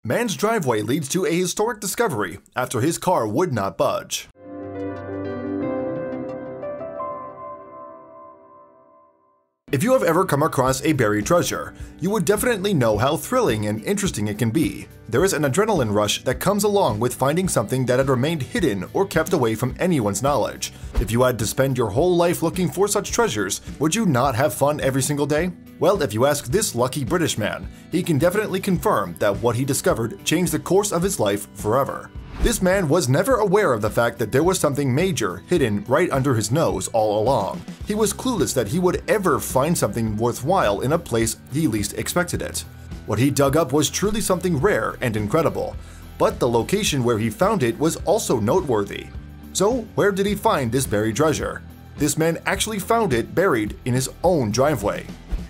Man's driveway leads to a historic discovery after his car would not budge. If you have ever come across a buried treasure, you would definitely know how thrilling and interesting it can be. There is an adrenaline rush that comes along with finding something that had remained hidden or kept away from anyone's knowledge. If you had to spend your whole life looking for such treasures, would you not have fun every single day? Well, if you ask this lucky British man, he can definitely confirm that what he discovered changed the course of his life forever. This man was never aware of the fact that there was something major hidden right under his nose all along. He was clueless that he would ever find something worthwhile in a place he least expected it. What he dug up was truly something rare and incredible, but the location where he found it was also noteworthy. So, where did he find this buried treasure? This man actually found it buried in his own driveway.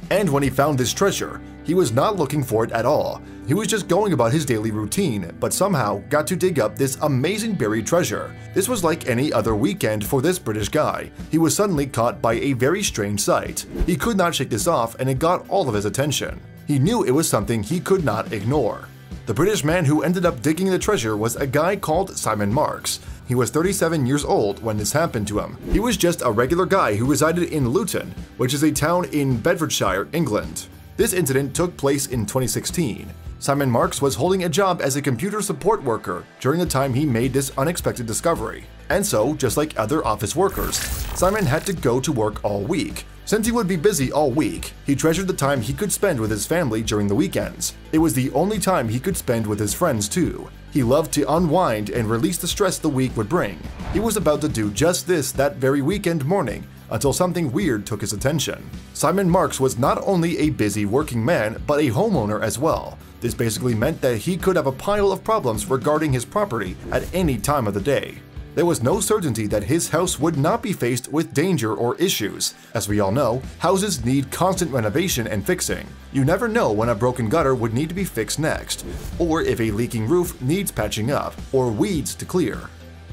And when he found this treasure, he was not looking for it at all. He was just going about his daily routine, but somehow got to dig up this amazing buried treasure. This was like any other weekend for this British guy. He was suddenly caught by a very strange sight. He could not shake this off, and it got all of his attention. He knew it was something he could not ignore. The British man who ended up digging the treasure was a guy called Simon Marks. He was 37 years old when this happened to him. He was just a regular guy who resided in Luton, which is a town in Bedfordshire, England. This incident took place in 2016. Simon Marks was holding a job as a computer support worker during the time he made this unexpected discovery. And so, just like other office workers, Simon had to go to work all week. Since he would be busy all week, he treasured the time he could spend with his family during the weekends. It was the only time he could spend with his friends too. He loved to unwind and release the stress the week would bring. He was about to do just this that very weekend morning until something weird took his attention. Simon Marks was not only a busy working man, but a homeowner as well. This basically meant that he could have a pile of problems regarding his property at any time of the day. There was no certainty that his house would not be faced with danger or issues. As we all know, houses need constant renovation and fixing. You never know when a broken gutter would need to be fixed next, or if a leaking roof needs patching up, or weeds to clear.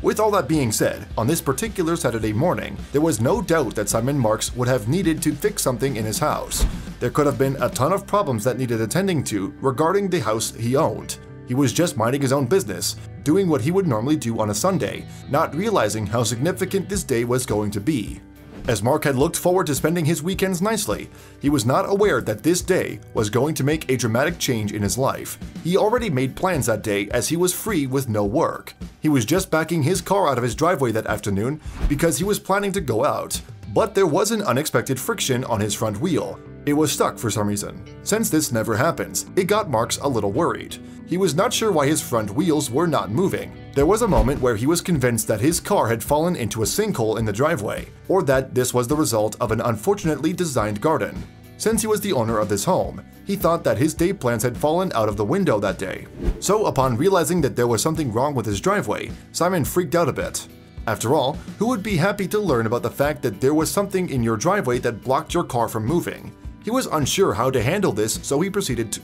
With all that being said, on this particular Saturday morning, there was no doubt that Simon Marks would have needed to fix something in his house. There could have been a ton of problems that needed attending to regarding the house he owned. He was just minding his own business, doing what he would normally do on a Sunday, not realizing how significant this day was going to be. As Mark had looked forward to spending his weekends nicely, he was not aware that this day was going to make a dramatic change in his life. He already made plans that day as he was free with no work. He was just backing his car out of his driveway that afternoon because he was planning to go out. But there was an unexpected friction on his front wheel. It was stuck for some reason. Since this never happens, it got Marks a little worried. He was not sure why his front wheels were not moving. There was a moment where he was convinced that his car had fallen into a sinkhole in the driveway, or that this was the result of an unfortunately designed garden. Since he was the owner of this home, he thought that his day plans had fallen out of the window that day. So upon realizing that there was something wrong with his driveway, Simon freaked out a bit. After all, who would be happy to learn about the fact that there was something in your driveway that blocked your car from moving? He was unsure how to handle this, so he proceeded to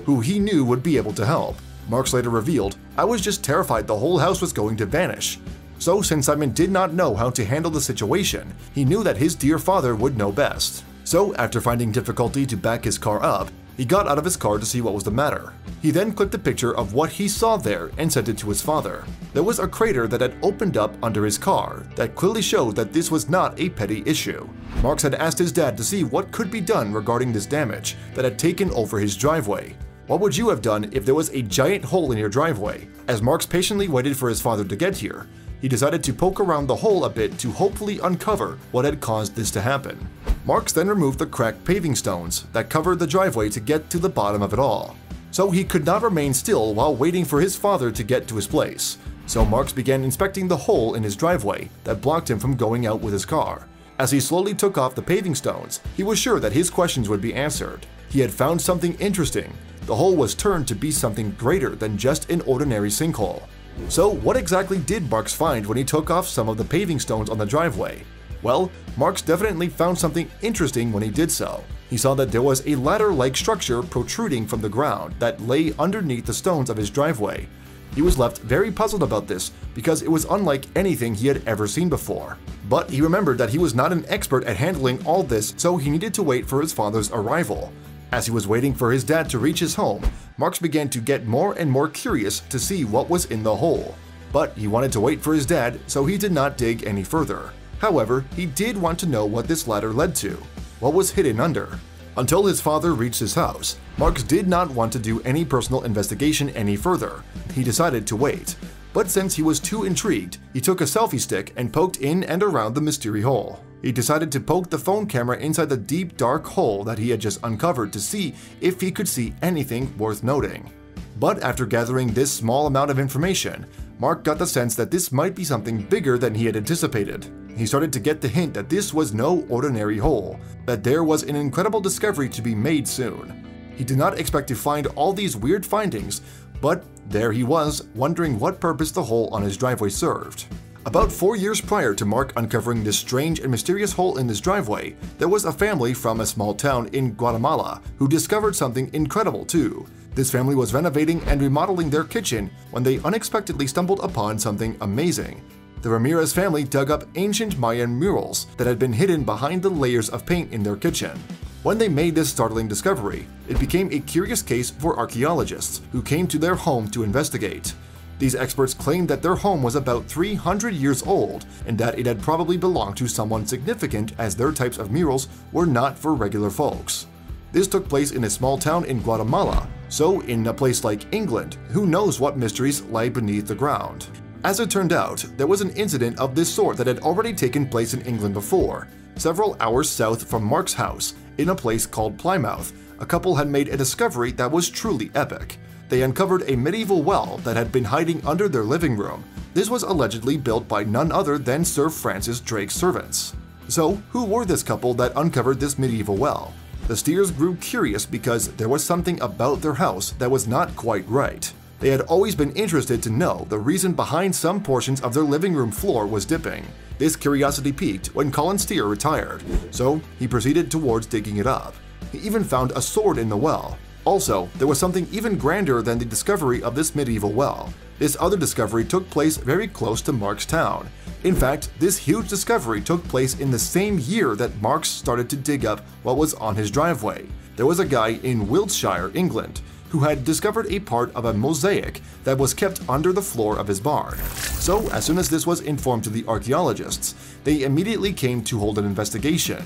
who he knew would be able to help. Marks later revealed, "I was just terrified the whole house was going to vanish." So since Simon did not know how to handle the situation, he knew that his dear father would know best. So after finding difficulty to back his car up, he got out of his car to see what was the matter. He then clicked a picture of what he saw there and sent it to his father. There was a crater that had opened up under his car that clearly showed that this was not a petty issue. Marks had asked his dad to see what could be done regarding this damage that had taken over his driveway. What would you have done if there was a giant hole in your driveway? As Marks patiently waited for his father to get here, he decided to poke around the hole a bit to hopefully uncover what had caused this to happen. Marks then removed the cracked paving stones that covered the driveway to get to the bottom of it all. So he could not remain still while waiting for his father to get to his place. So Marks began inspecting the hole in his driveway that blocked him from going out with his car. As he slowly took off the paving stones, he was sure that his questions would be answered. He had found something interesting. The hole was turned to be something greater than just an ordinary sinkhole. So what exactly did Marks find when he took off some of the paving stones on the driveway? Well, Marks definitely found something interesting when he did so. He saw that there was a ladder-like structure protruding from the ground that lay underneath the stones of his driveway. He was left very puzzled about this because it was unlike anything he had ever seen before. But he remembered that he was not an expert at handling all this, so he needed to wait for his father's arrival. As he was waiting for his dad to reach his home, Marks began to get more and more curious to see what was in the hole. But he wanted to wait for his dad, so he did not dig any further. However, he did want to know what this ladder led to, what was hidden under. Until his father reached his house, Marks did not want to do any personal investigation any further. He decided to wait. But since he was too intrigued, he took a selfie stick and poked in and around the mystery hole. He decided to poke the phone camera inside the deep dark hole that he had just uncovered to see if he could see anything worth noting. But after gathering this small amount of information, Mark got the sense that this might be something bigger than he had anticipated. He started to get the hint that this was no ordinary hole, that there was an incredible discovery to be made soon. He did not expect to find all these weird findings, but there he was, wondering what purpose the hole on his driveway served. About 4 years prior to Mark uncovering this strange and mysterious hole in his driveway, there was a family from a small town in Guatemala who discovered something incredible too. This family was renovating and remodeling their kitchen when they unexpectedly stumbled upon something amazing. The Ramirez family dug up ancient Mayan murals that had been hidden behind the layers of paint in their kitchen. When they made this startling discovery, it became a curious case for archaeologists who came to their home to investigate. These experts claimed that their home was about 300 years old and that it had probably belonged to someone significant, as their types of murals were not for regular folks. This took place in a small town in Guatemala, so in a place like England, who knows what mysteries lie beneath the ground. As it turned out, there was an incident of this sort that had already taken place in England before. Several hours south from Mark's house, in a place called Plymouth, a couple had made a discovery that was truly epic. They uncovered a medieval well that had been hiding under their living room. This was allegedly built by none other than Sir Francis Drake's servants. So, who were this couple that uncovered this medieval well? The Steers grew curious because there was something about their house that was not quite right. They had always been interested to know the reason behind some portions of their living room floor was dipping. This curiosity peaked when Colin Steer retired, so he proceeded towards digging it up. He even found a sword in the well. Also, there was something even grander than the discovery of this medieval well. This other discovery took place very close to Mark's town. In fact, this huge discovery took place in the same year that Mark started to dig up what was on his driveway. There was a guy in Wiltshire, England, who had discovered a part of a mosaic that was kept under the floor of his barn. So, as soon as this was informed to the archaeologists, they immediately came to hold an investigation.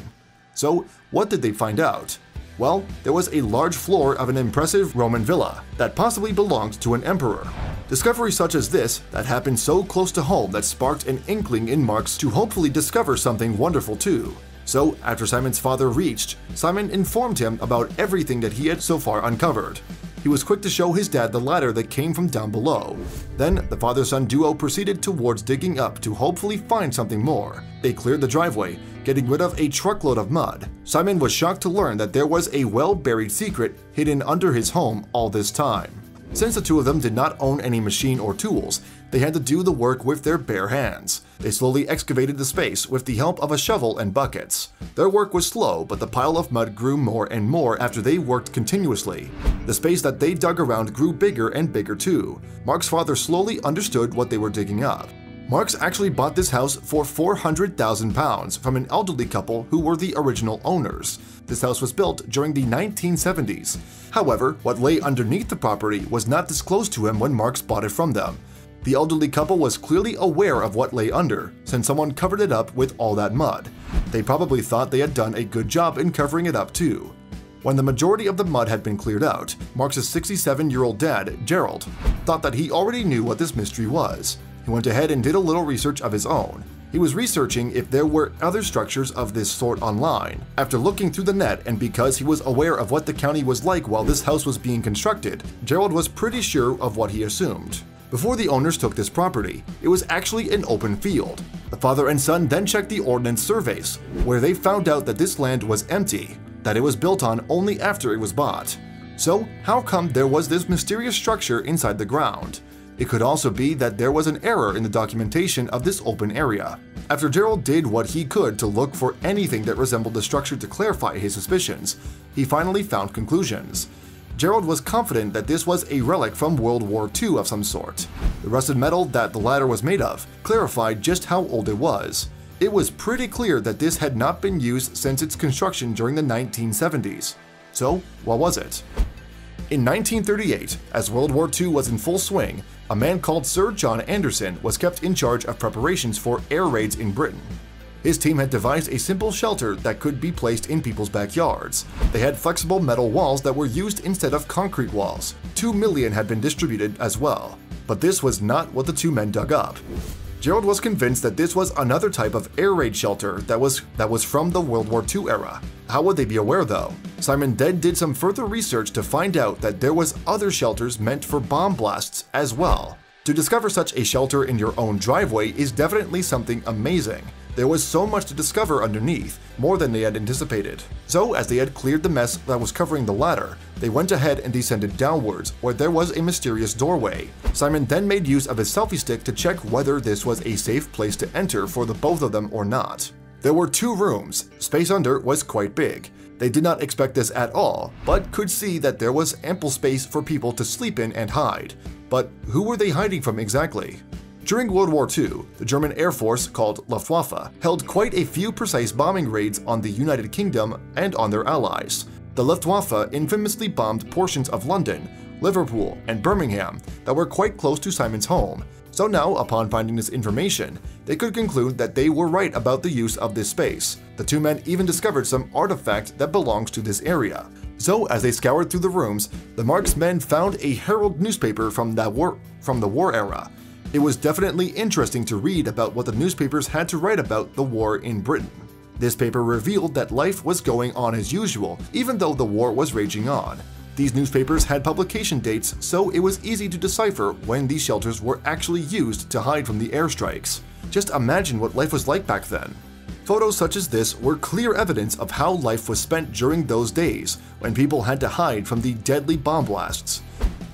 So, what did they find out? Well, there was a large floor of an impressive Roman villa that possibly belonged to an emperor. Discoveries such as this that happened so close to home that sparked an inkling in Marks to hopefully discover something wonderful too. So, after Simon's father reached, Simon informed him about everything that he had so far uncovered. He was quick to show his dad the ladder that came from down below. Then, the father-son duo proceeded towards digging up to hopefully find something more. They cleared the driveway, getting rid of a truckload of mud. Simon was shocked to learn that there was a well-buried secret hidden under his home all this time. Since the two of them did not own any machine or tools, they had to do the work with their bare hands. They slowly excavated the space with the help of a shovel and buckets. Their work was slow, but the pile of mud grew more and more after they worked continuously. The space that they dug around grew bigger and bigger too. Mark's father slowly understood what they were digging up. Marks actually bought this house for £400,000 from an elderly couple who were the original owners. This house was built during the 1970s. However, what lay underneath the property was not disclosed to him when Marks bought it from them. The elderly couple was clearly aware of what lay under, since someone covered it up with all that mud. They probably thought they had done a good job in covering it up too. When the majority of the mud had been cleared out, Marks' 67-year-old dad, Gerald, thought that he already knew what this mystery was. He went ahead and did a little research of his own. He was researching if there were other structures of this sort online. After looking through the net, and because he was aware of what the county was like while this house was being constructed, Gerald was pretty sure of what he assumed. Before the owners took this property, it was actually an open field. The father and son then checked the ordnance surveys, where they found out that this land was empty, that it was built on only after it was bought. So, how come there was this mysterious structure inside the ground? It could also be that there was an error in the documentation of this open area. After Gerald did what he could to look for anything that resembled the structure to clarify his suspicions, he finally found conclusions. Gerald was confident that this was a relic from World War II of some sort. The rusted metal that the ladder was made of clarified just how old it was. It was pretty clear that this had not been used since its construction during the 1970s. So, what was it? In 1938, as World War II was in full swing, a man called Sir John Anderson was kept in charge of preparations for air raids in Britain. His team had devised a simple shelter that could be placed in people's backyards. They had flexible metal walls that were used instead of concrete walls. 2 million had been distributed as well. But this was not what the two men dug up. Gerald was convinced that this was another type of air raid shelter that was from the World War II era. How would they be aware though? Simon then did some further research to find out that there was other shelters meant for bomb blasts as well. To discover such a shelter in your own driveway is definitely something amazing. There was so much to discover underneath, more than they had anticipated. So as they had cleared the mess that was covering the ladder, they went ahead and descended downwards, where there was a mysterious doorway. Simon then made use of his selfie stick to check whether this was a safe place to enter for the both of them or not. There were 2 rooms. Space under was quite big. They did not expect this at all, but could see that there was ample space for people to sleep in and hide. But who were they hiding from exactly? During World War II, the German Air Force, called Luftwaffe, held quite a few precise bombing raids on the United Kingdom and on their allies. The Luftwaffe infamously bombed portions of London, Liverpool, and Birmingham that were quite close to Simon's home. So now, upon finding this information, they could conclude that they were right about the use of this space. The two men even discovered some artifact that belongs to this area. So as they scoured through the rooms, the Marx men found a Herald newspaper from the war era. It was definitely interesting to read about what the newspapers had to write about the war in Britain. This paper revealed that life was going on as usual, even though the war was raging on. These newspapers had publication dates, so it was easy to decipher when these shelters were actually used to hide from the airstrikes. Just imagine what life was like back then. Photos such as this were clear evidence of how life was spent during those days, when people had to hide from the deadly bomb blasts.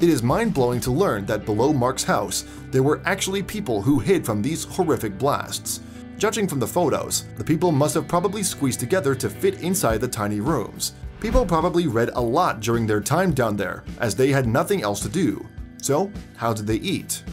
It is mind-blowing to learn that below Mark's house, there were actually people who hid from these horrific blasts. Judging from the photos, the people must have probably squeezed together to fit inside the tiny rooms. People probably read a lot during their time down there, as they had nothing else to do. So, how did they eat?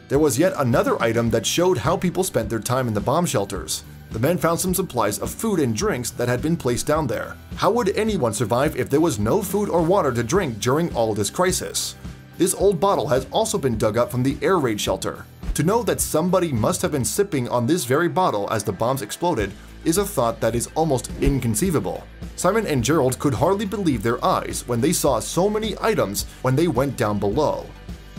There was yet another item that showed how people spent their time in the bomb shelters. The men found some supplies of food and drinks that had been placed down there. How would anyone survive if there was no food or water to drink during all this crisis? This old bottle has also been dug up from the air raid shelter. To know that somebody must have been sipping on this very bottle as the bombs exploded is a thought that is almost inconceivable. Simon and Gerald could hardly believe their eyes when they saw so many items when they went down below.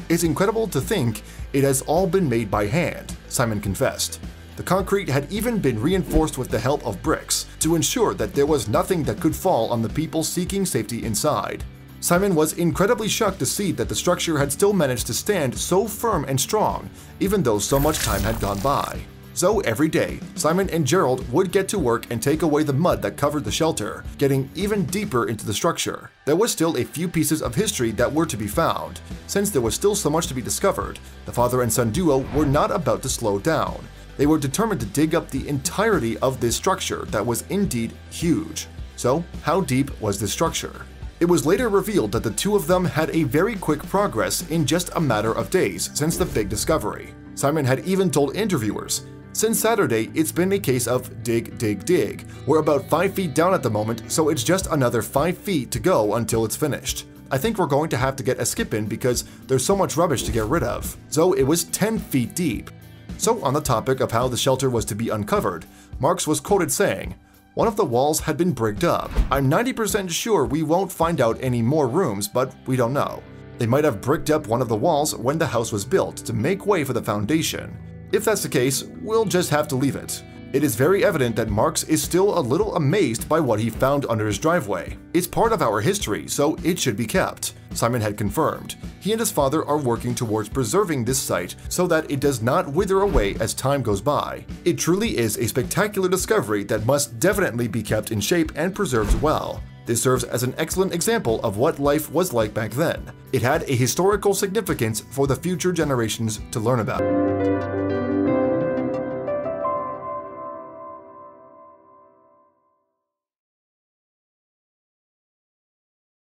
It's incredible to think it has all been made by hand, Simon confessed. The concrete had even been reinforced with the help of bricks to ensure that there was nothing that could fall on the people seeking safety inside. Simon was incredibly shocked to see that the structure had still managed to stand so firm and strong, even though so much time had gone by. So every day, Simon and Gerald would get to work and take away the mud that covered the shelter, getting even deeper into the structure. There was still a few pieces of history that were to be found. Since there was still so much to be discovered, the father and son duo were not about to slow down. They were determined to dig up the entirety of this structure that was indeed huge. So, how deep was this structure? It was later revealed that the two of them had a very quick progress in just a matter of days since the big discovery. Simon had even told interviewers, "Since Saturday, it's been a case of dig, dig, dig. We're about 5 feet down at the moment, so it's just another 5 feet to go until it's finished. I think we're going to have to get a skip in because there's so much rubbish to get rid of." So it was 10 feet deep. So on the topic of how the shelter was to be uncovered, Marx was quoted saying, "One of the walls had been bricked up. I'm 90% sure we won't find out any more rooms, but we don't know. They might have bricked up one of the walls when the house was built to make way for the foundation. If that's the case, we'll just have to leave it." It is very evident that Marx is still a little amazed by what he found under his driveway. It's part of our history, so it should be kept, Simon had confirmed. He and his father are working towards preserving this site so that it does not wither away as time goes by. It truly is a spectacular discovery that must definitely be kept in shape and preserved well. This serves as an excellent example of what life was like back then. It had a historical significance for the future generations to learn about.